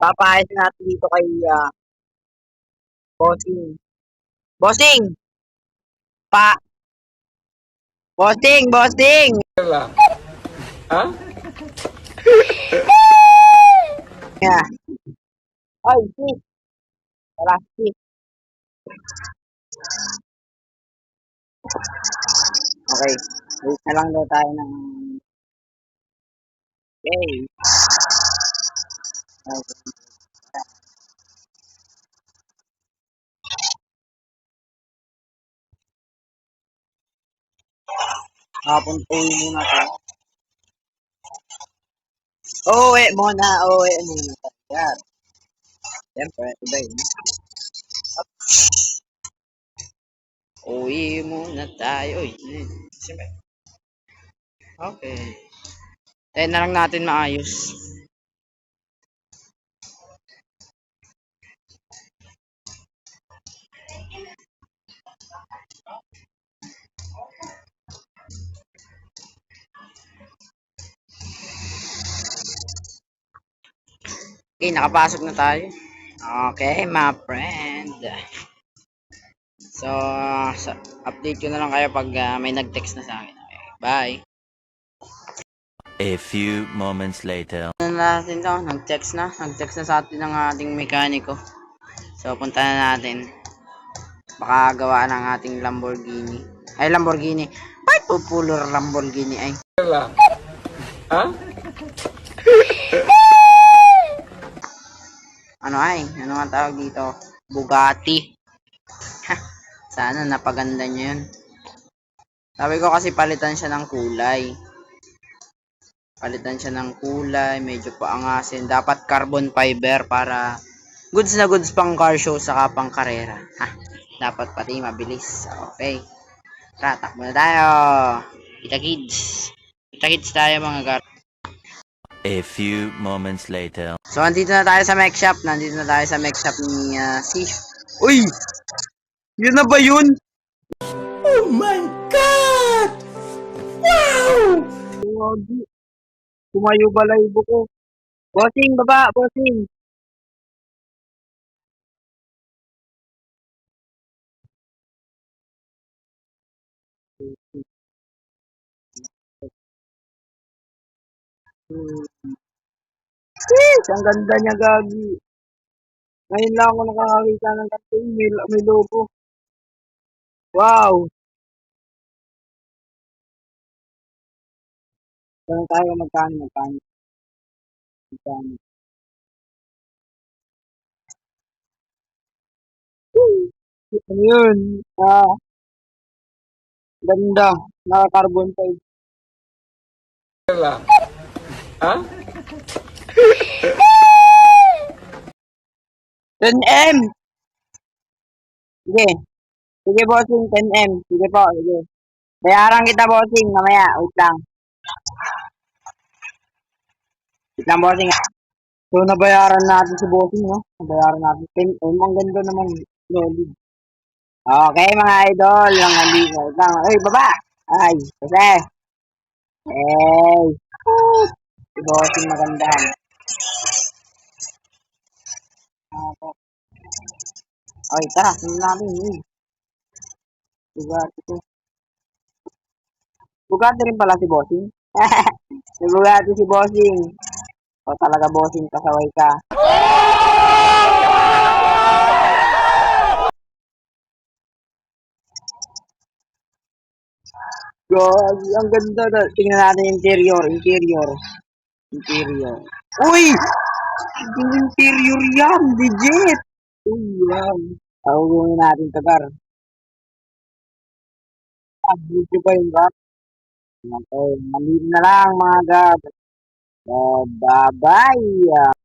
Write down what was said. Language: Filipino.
Papayos natin dito kay Bossing. Bossing! Pa! Bossing! Bossing! Ha? Yeah. Ay, sis! Wala, sis. Okay. Wait na lang daw tayo ng... Okay. Papuntuin muna tayo. Uwi muna tayo. Yan. Siyempre, iba yun. Uwi muna tayo. Siyempre. Okay. Tayo na lang natin maayos. Okay, nakapasok na tayo. Okay, my friend. So, update ko na lang kayo pag may nag-text na sa akin. Okay, bye. A few moments later. Ano natin to? Nag-text na sa atin ng ating mekaniko. So, punta na natin. Baka gawa ng ating Lamborghini. Ay, Lamborghini. Bakit popular Lamborghini ay? Ha? Ano ay? Ano nga tawag dito? Bugatti. Sana napaganda nyo yun. Sabi ko kasi palitan siya ng kulay. Palitan siya ng kulay. Medyo paangasin. Dapat carbon fiber para goods na goods pang car show saka pang karera. Dapat pati mabilis. Okay. Tara, takbo na tayo. Kita kids. Kita kids tayo mga gar. A few moments later. So, andito na tayo sa mech shop. Nandito na tayo sa mech shop ni Sif. Uy! Yun na ba yun? Oh my God! Wow! Tumayo balaybo ko. Bossing, baba, bossing. Yes, ang ganda niya, gagi. Ngayon lang ako nakakakita ng ganito. May logo. Wow! Saan tayo magkano? Ano yun? Ganda. Naka-carbon fiber. Ha? 10M! Sige. Sige, bossing, 10M. Sige po, sige. Bayaran kita, bossing, mamaya. Wait lang. Wait lang, bossing. So, nabayaran natin si bossing, no? Nabayaran natin. 10M, ang ganda naman. Solid. Okay, mga idol. Ang halika. Wait lang. Ay, baba! Ay, kasi. Hey! Si bossing magandang. Okay, tara. Tingnan natin. Bugatti ko. Bugatti rin pala si bossing. Si Bugatti si bossing. O talaga bossing, kasaway ka. Gagi, ang ganda na. Tingnan natin interior. Uy! Yung interior yan, legit! Uy, yan. Tawagin natin tagar. Video pa yun ba? Okay, maliit na lang mga gab. Bye-bye!